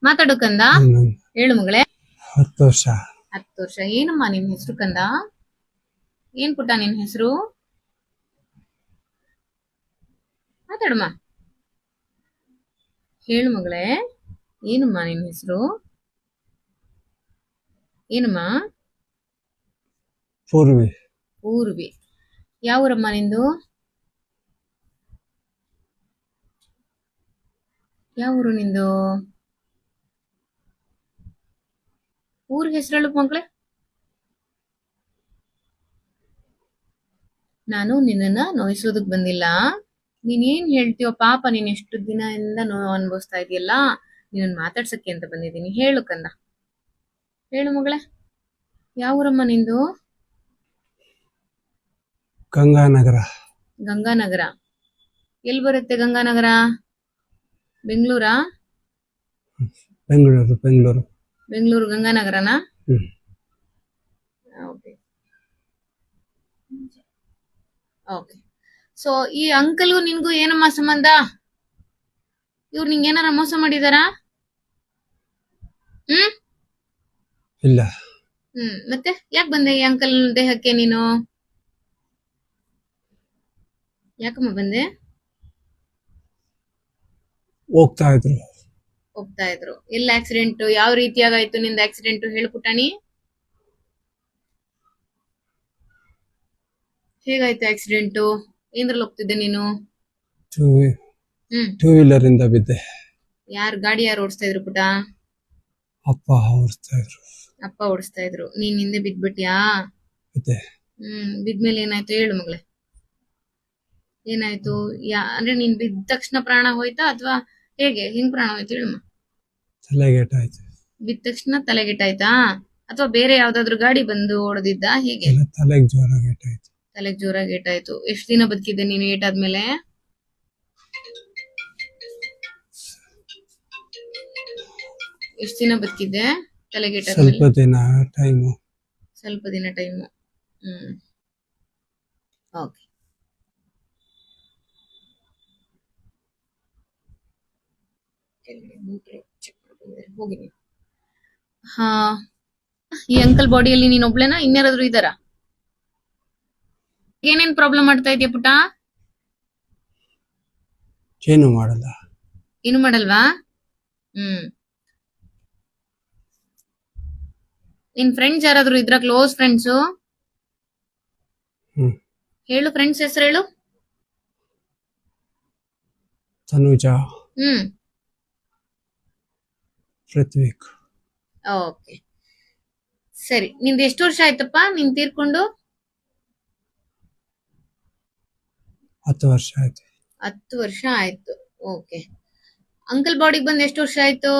ಮಾತಾಡು ಕಂದ. ಹನ್ನೊಂದು ಹೇಳು ಮಗಳೇ. 10 ವರ್ಷ. 10 ವರ್ಷ. ಏನಮ್ಮ ನಿನ್ ಹೆಸರು ಕಂದ? ಏನ್ ಪುಟ್ಟ ನಿನ್ ಹೆಸರು? ಮಾತಾಡಮ್ಮ. ಹೇಳು ಮಗಳೇ. ಏನಮ್ಮ ನಿನ್ ಹೆಸರು? ಏನಮ್ಮ? ಪೂರ್ವಿ. ಪೂರ್ವಿ. ಯಾವ ಊರಮ್ಮ ನಿಂದು? ಯಾವ ಊರು ನಿಂದು? ಊರ್ ಹೆಸರು ಹೇಳು ಮಗಳೇ. ನಾನು ನಿನ್ನನ್ನ ನೋಯಿಸೋದಕ್ ಬಂದಿಲ್ಲ. ನೀನೇನ್ ಹೇಳ್ತೀಯೋ ಪಾಪ, ನೀನ್ ಎಷ್ಟು ದಿನದಿಂದ ನೋವು ಅನುಭವಿಸ್ತಾ ಇದೆಯಲ್ಲ, ನೀನ್ ಮಾತಾಡ್ಸಕ್ಕೆ ಅಂತ ಬಂದಿದ್ದೀನಿ. ಹೇಳು ಕಂದ. ಹೇಳು ಮಗಳೇ. ಯಾವ ಊರಮ್ಮ ನಿಂದು? ಗಂಗಾನಗರ. ಗಂಗಾನಗರ. ಎಲ್ಲಿ ಬರುತ್ತೆ ಗಂಗಾನಗರ? ಬೆಂಗಳೂರಾ? ಬೆಂಗಳೂರು. ಬೆಂಗಳೂರು ಗಂಗಾನಗರನಾ? ಹ್ಮ್. ಓಕೆ. ಓಕೆ. ಸೊ ಈ ಅಂಕಲ್ಗೂ ನಿನ್ಗೂ ಏನಮ್ಮ ಸಂಬಂಧ? ಇವ್ರು ನಿಂಗೆ ಏನಾರ ಮೋಸ ಮಾಡಿದಾರಾ? ಹ್ಮ್ ಇಲ್ಲ. ಮತ್ತೆ ಯಾಕೆ ಬಂದೆ ಈ ಅಂಕಲ್ ದೇಹಕ್ಕೆ ನೀನು? ಯಾಕಮ್ಮ ಬಂದೆ? ಹೋಗ್ತಾ ಇದ್ರು. ಹೋಗ್ತಾ ಇದ್ರು. ಎಲ್ಲ ಆಕ್ಸಿಡೆಂಟ್? ಯಾವ ರೀತಿಯಾಗಾಯ್ತು ನಿಂದ ಆಕ್ಸಿಡೆಂಟ್? ಹೇಳು ಪುಟಾಣಿ. ಹೇಗಾಯ್ತು ಆಕ್ಸಿಡೆಂಟು? ಏನ್ರಲ್ಲಿ ಹೋಗ್ತಿದ್ದೆ ನೀನು? ಟೂ ವೀಲರ್ ಇಂದ ಬಿದ್ದೆ. ಗಾಡಿ ಯಾರು ಓಡಿಸ್ತಾ ಇದ್ರು ಪುಟ? ಅಪ್ಪ ಓಡಿಸ್ತಾ ಇದ್ರು. ಅಪ್ಪ ಓಡಿಸ್ತಾ ಇದ್ರು. ನೀನ್ ಹಿಂದೆ ಬಿದ್ಬಿಟ್ಯಾ? ಬಿದ್ದೆ. ಬಿದ್ಮೇಲೆ ಏನಾಯ್ತು ಹೇಳು ಮಗಳೇ. ಏನಾಯ್ತು? ಅಂದ್ರೆ ನೀನ್ ಬಿದ್ದ ತಕ್ಷಣ ಪ್ರಾಣ ಹೋಯ್ತಾ ಅಥವಾ ಹೇಗೆ? ಹೆಂಗ್ ಪ್ರಾಣ ಹೋಯ್ತು ಹೇಳಮ್ಮ. ತಲೆಗೇಟಾಯ್ತು. ಬಿದ್ದ ತಕ್ಷಣ ತಲೆಗೆಟ್ಟಾಯ್ತಾ ಅಥವಾ ಬೇರೆ ಯಾವ್ದಾದ್ರು ಗಾಡಿ ಬಂದು ಹೊಡೆದಿದ್ದ? ಹೇಗೆ? ತಲೆಗೆ ಜೋರಾಗಿ ಏಟಾಯ್ತು. ತಲೆಗೆ ಜೋರಾಗಿ ಏಟಾಯ್ತು. ಎಷ್ಟು ದಿನ ಬದುಕಿದ್ದೆ ನೀನು ಏಟಾದ್ಮೇಲೆ? ಎಷ್ಟು ದಿನ ಬದುಕಿದ್ದೆ ತಲೆಗೇಟಾದ್ಮೇಲೆ? ಸ್ವಲ್ಪ ದಿನ ಟೈಮು. ಓಕೆ. ಹೋಗಿ ನೀವು. ಹಾ, ಈ ಅಂಕಲ್ ಬಾಡಿಯಲ್ಲಿ ನೀನ್ ಒಬ್ಳೇನಾ? ಇನ್ಯಾರಾದ್ರೂ ಇದ್ದಾರಾ? ಏನೇನ್ ಪ್ರಾಬ್ಲಮ್ ಮಾಡ್ತಾ ಇದೆಯಾ ಪುಟ? ಏನು ಮಾಡಲ್ಲ. ಏನು ಮಾಡಲ್ವಾ? ನಿನ್ ಫ್ರೆಂಡ್ಸ್ ಯಾರಾದ್ರೂ ಇದ್ರ? ಕ್ಲೋಸ್ ಫ್ರೆಂಡ್ಸು ಹೇಳು. ಫ್ರೆಂಡ್ಸ್ ಹೆಸರು ಹೇಳು. ತನುಜಾ. ಪೃಥ್ವಿಕ್. ಓಕೆ, ಸರಿ. ನಿಂದು ಎಷ್ಟು ವರ್ಷ ಆಯ್ತಪ್ಪ ನೀನ್ ತೀರ್ಕೊಂಡು? 10 ವರ್ಷ ಆಯ್ತು. 10 ವರ್ಷ ಆಯ್ತು. ಓಕೆ. ಅಂಕಲ್ ಬಾಡಿಗೆ ಬಂದು ಎಷ್ಟು ವರ್ಷ ಆಯ್ತು?